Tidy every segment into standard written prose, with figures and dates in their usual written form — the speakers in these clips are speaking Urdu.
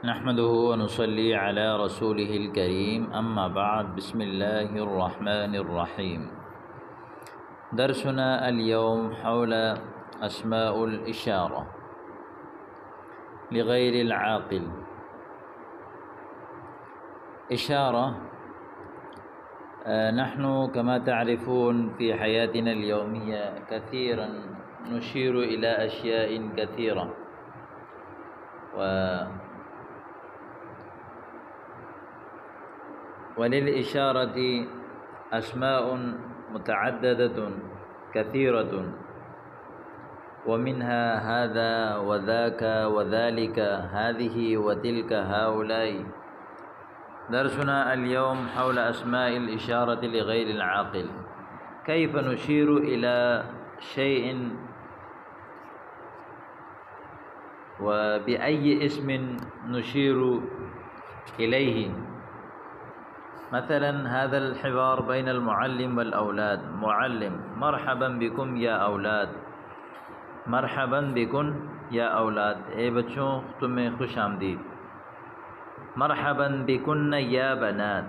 نحمده ونصلي على رسوله الكريم أما بعد بسم الله الرحمن الرحيم. درسنا اليوم حول أسماء الإشارة لغير العاقل. إشارة، نحن كما تعرفون في حياتنا اليومية كثيرا نشير إلى أشياء كثيرة، وللإشارة أسماء متعددة كثيرة، ومنها هذا وذاك وذلك، هذه وتلك، هؤلاء. درسنا اليوم حول أسماء الإشارة لغير العاقل. كيف نشير إلى شيء وبأي اسم نشير إليه؟ مثلا هذا الحوار بين المعلم والأولاد. معلم: مرحبا بكم یا اولاد، مرحبا بکم یا اولاد، اے بچوں تمہیں خوش آمدید. مرحبا بکن یا بنات.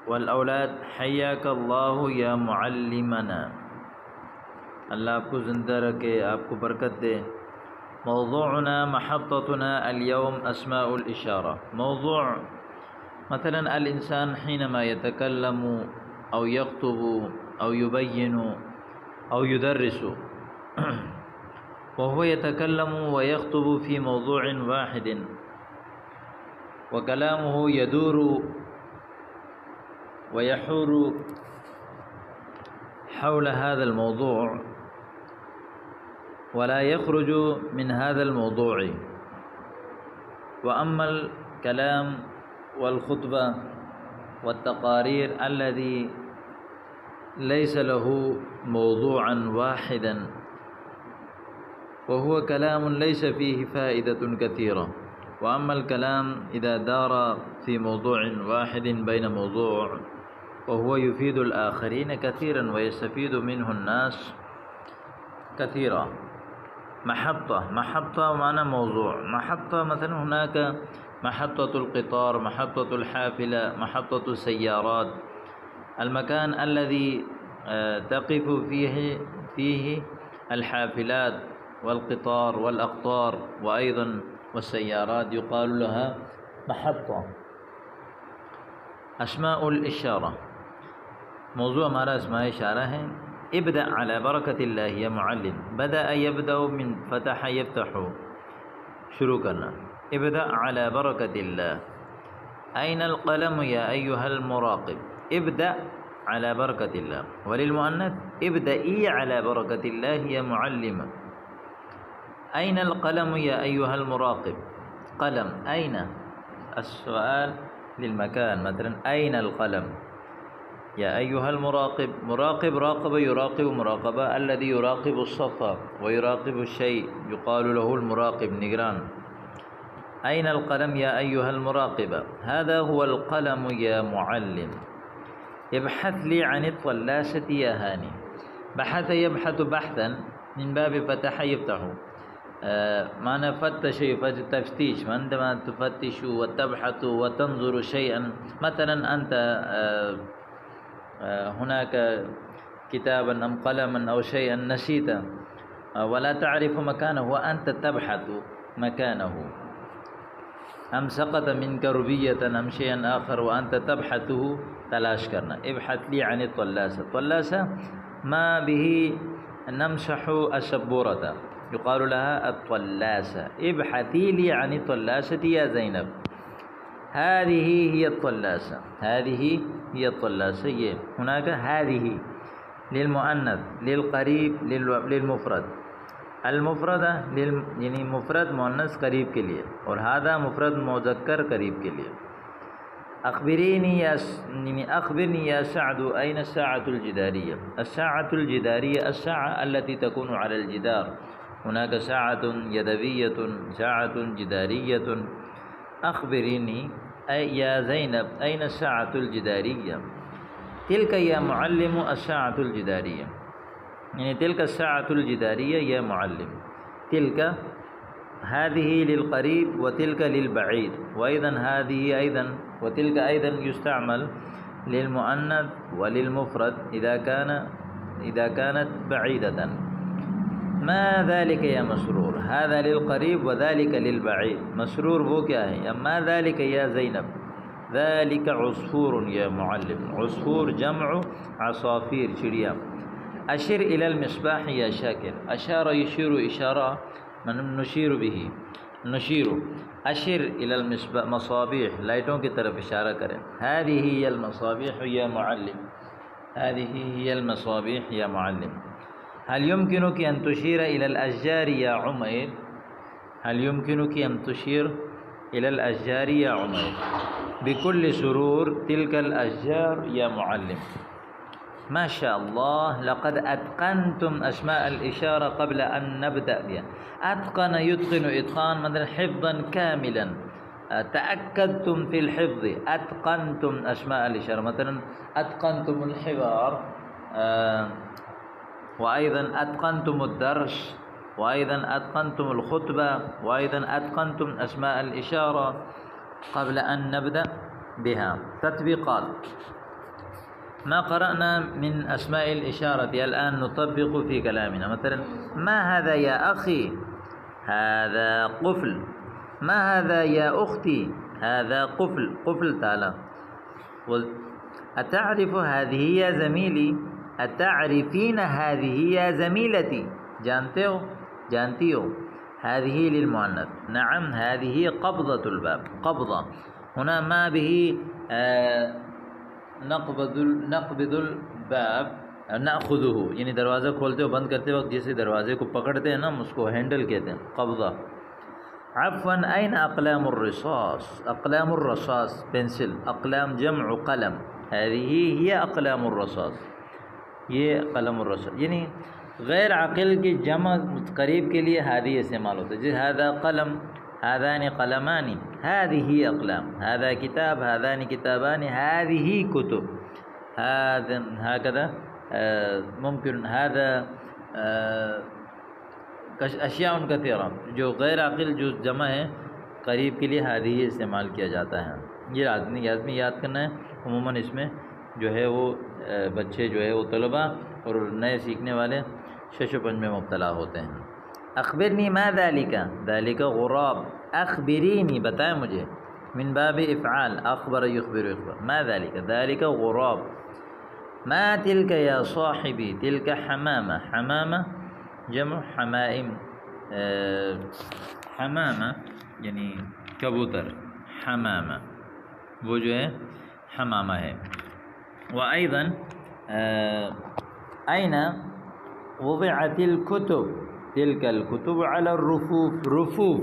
والاولاد: حیاک اللہ یا معلمنا، اللہ آپ کو زندہ رکھے، آپ کو برکت دے. موضوعنا محطتنا اليوم أسماء الإشارة. موضوع مثلا الإنسان حينما يتكلم أو يخطب أو يبين أو يدرس وهو يتكلم ويخطب في موضوع واحد، وكلامه يدور ويحور حول هذا الموضوع ولا يخرج من هذا الموضوع. وأما الكلام والخطبة والتقارير الذي ليس له موضوعا واحدا، وهو كلام ليس فيه فائدة كثيرة. وأما الكلام إذا دار في موضوع واحد بين موضوع وهو يفيد الآخرين كثيرا ويستفيد منه الناس كثيرا. محطة معنى موضوع. محطة مثلا هناك محطة القطار، محطة الحافلة، محطة السيارات، المكان الذي تقف فيه الحافلات والقطار والأقطار وأيضا والسيارات يقال لها محطة. أسماء الإشارة. موضوع ہمارا اسماء اشارہ ہے. ابدأ على بركة الله يا معلم. بدأ يبدأ من فتح يفتح، شروع کرنا. ابدأ على بركة الله. أين القلم يا أيها المراقب؟ ابدأ على بركة الله. وللمؤنث: ابدأي على بركة الله يا معلم. أين القلم يا أيها المراقب؟ قلم أين؟ السؤال للمكان. مثلا أين القلم؟ يا أيها المراقب. مراقب راقب يراقب مراقبة. الذي يراقب الصف ويراقب الشيء يقال له المراقب، نگران. أين القلم يا أيها المراقب؟ هذا هو القلم يا معلم. ابحث لي عن الطلاسة يا هاني. بحث يبحث بحثا من باب فتح يفتح. معنى فتش يفتش، تفتيش. عندما تفتش وتبحث وتنظر شيئا، مثلا أنت هناك كتابا أم قلما أو شيئا نسيت ولا تعرف مكانه وأنت تبحث مكانه، أم سقط منك ربية أم شيئا آخر وأنت تبحثه، تلاش کرنا. ابحث لي عن الطلاسة. الطلاسة ما به نمسح السبورة، يقال لها الطلاسة. ابحثي لي عن الطلاسة يا زينب. هذه هي الطلاسة، هذه هي الطلاسة. یہ هناك هذه للمؤنث، للقريب، للمفرد. المفردہ یعنی مفرد مؤنث قریب کے لیے، اور هذا مفرد مذکر قریب کے لیے. أخبرني يا سعد أين الساعة الجدارية؟ الساعة الجدارية الساعة التي تكون على الجدار. هناك ساعة يدوية، ساعة جدارية. أخبرني يا زينب أين الساعة الجدارية؟ تلك يا معلم الساعة الجدارية. یعنی تلک الساعة الجداریہ یا معلم. تلک هذه للقريب وتلك للبعيد، وأيضا هذه أيضا وتلك أيضا يستعمل للمؤنث وللمفرد إذا كانت بعيدة. ما ذلك يا مسرور، هذا للقريب وذلك للبعيد. مسرور وہ کیا ہے؟ ما ذلك یا زینب، ذلك عصفور یا معلم، عصفور جمع عصافیر چڑیا. اشر الى المصباح یا شاکر، اشار یشیر اشارہ من نشیر به، نشیر. اشر الى المصابیح، لائٹوں کی طرف اشارہ کریں. هذه هي المصابیح یا معلم، هذه هي المصابیح یا معلم. هل يمكنك أن تشير إلى الأشجار يا عمير، هل يمكنك أن تشير إلى الأشجار يا عمير. بكل سرور تلك الأشجار يا معلم. ما شاء الله لقد أتقنتم أسماء الإشارة قبل أن نبدأ بها. أتقن يتقن إتقان مثلا حفظا كاملا، تأكدتم في الحفظ، أتقنتم أسماء الإشارة مثلا أتقنتم الحوار، وأيضا أتقنتم الدرس، وأيضا أتقنتم الخطبة، وأيضا أتقنتم أسماء الإشارة قبل أن نبدأ بها. تطبيقات. ما قرأنا من أسماء الإشارة الآن نطبق في كلامنا. مثلا ما هذا يا أخي، هذا قفل. ما هذا يا أختي، هذا قفل، قفل تعالى. أتعرف هذه يا زميلي، أتعرفين هذه يا زميلتي، جانتے ہو، جانتی ہو. هذه للمؤنث. نعم هذه قبضة الباب، قبضة. هنا ما به نقبض الباب نأخذه، یعنی دروازہ کھولتے ہو بند کرتے وقت جیسے دروازے کو پکڑتے ہیں نا ہم اس کو ہینڈل کہتے ہیں، قبضہ. عفوا أين أقلام الرصاص، أقلام الرصاص پینسل، أقلام جمع قلم، هذه هي أقلام الرصاص، یہ قلم الرصاص. یعنی غیر عاقل کی جمع قریب کے لیے هذه استعمال ہوتا ہے. جیسے هذا قلم، هذان قلمان، هذه أقلام، هذا كتاب، هذان كتابان، هذه كتب، هكذا ممكن. هذا اشیاء کثیرہ. جو غیر عاقل جو جمع ہے قریب کے لیے هذه استعمال کیا جاتا ہے. یہ لازمی یاد کرنا ہے. عموماً اس میں جو ہے وہ بچے جو ہے وہ طلباء اور نئے سیکھنے والے شش و پنج میں مبتلا ہوتے ہیں. اخبرنی ما ذالک، ذالک غراب. اخبرینی بتائیں مجھے، من باب افعال، اخبر یخبر اخبر. ما ذالک، ذالک غراب. ما تلک یا صاحبی، تلک حمامہ، حمامہ جمع حمائم، حمامہ یعنی کبوتر، حمامہ وہ جو ہے حمامہ ہے. وأيضا أين وضعت الكتب، تلك الكتب على الرفوف، رفوف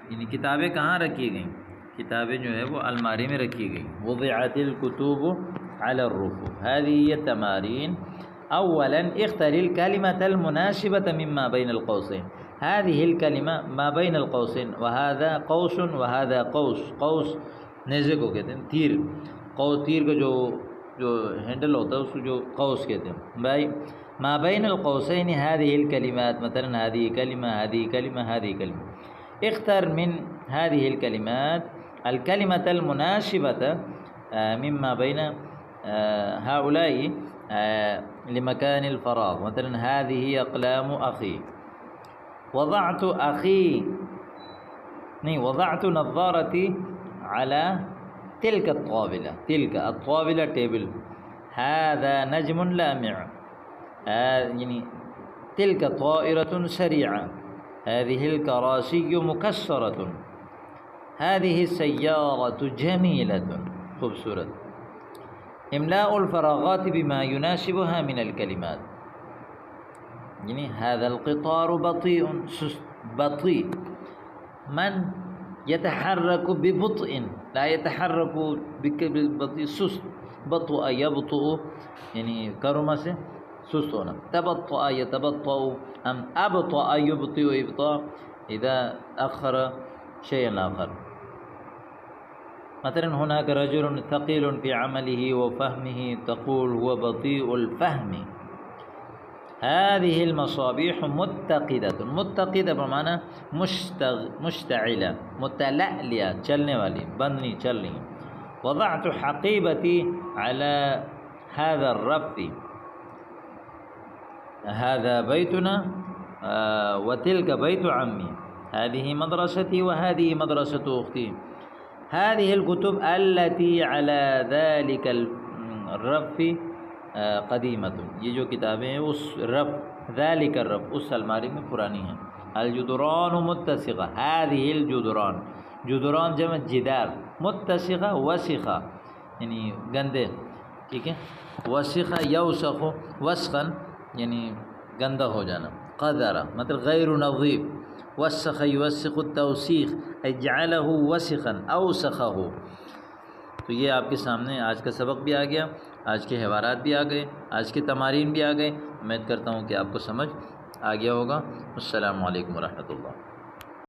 یعنی کتابیں کہاں رکھی گئیں، کتابیں جو ہے وہ الماری میں رکھی گئیں. وضعت الكتب على الرفوف. هذه هي التمارين. أولا اختر الكلمة المناسبة مما بين القوسين. هذه الكلمة ما بين القوسين، وهذا قوس وهذا قوس. قوس نیزے کو کہتے ہیں، تیر. قوس تیر کا جو ہینڈل ہوتا ہے اس کو جو قوس کہتے ہیں. بھائی ما بين القوسين هذه الكلمات، مثلا هذه كلمة، هذه كلمة، هذه كلمة. اختر من هذه الكلمات الكلمة المناسبة مما بين هؤلاء لمكان الفراغ. مثلا هذه أقلام أخي. وضعت أخي نہیں، وضعت نظارتي على تلك الطاولة، تلك الطاولة ٹیبل. هذا نجم لامع، يعني تلك طائرة سريعة. هذه الكراسي مكسرة. هذه السيارة جميلة، خوبصورت. املاء الفراغات بما يناسبها من الكلمات. يعني هذا القطار بطيء، بطيء. من يتحرك ببطء، لا يتحرك ببطء، سست. بطء يبطئ يعني كرم سے سست ہونا. تبطأ يتبطأ، أم أبطأ يبطئ إبطاء إذا أخر شيئا آخر. مثلا هناك رجل ثقيل في عمله وفهمه، تقول هو بطيء الفهم. هذه المصابيح متقدة، متقدة بمعنی مشتعلة، متلألئة چلنے والی، بند نہیں چل رہی. وضعت حقيبتي على هذا الرف، هذا بيتنا وتلك بيت عمي، هذه مدرستي وهذه مدرسة أختي. هذه الكتب التي على ذلك الرف قدیمۃ، یہ جو کتابیں ہیں اس رف، ذالک الرف، اس الماری میں پرانی ہیں. الجدران متسقہ، هذه الجدران، جدران جمع جدار، متسقہ وسخہ یعنی گندے، ٹھیک ہے. وسخہ یوسخ وسخا یعنی گندہ ہو جانا. قذرہ مطلب غیر نظیف. وسخ یوسخ التوسیخ ای جعلہ وسخا اوسخہ. تو یہ آپ کے سامنے آج کا سبق بھی آ گیا، آج کے حوارات بھی آ گئے، آج کے تمارین بھی آ گئے. امید کرتا ہوں کہ آپ کو سمجھ آ گیا ہوگا. السلام علیکم ورحمۃ اللہ.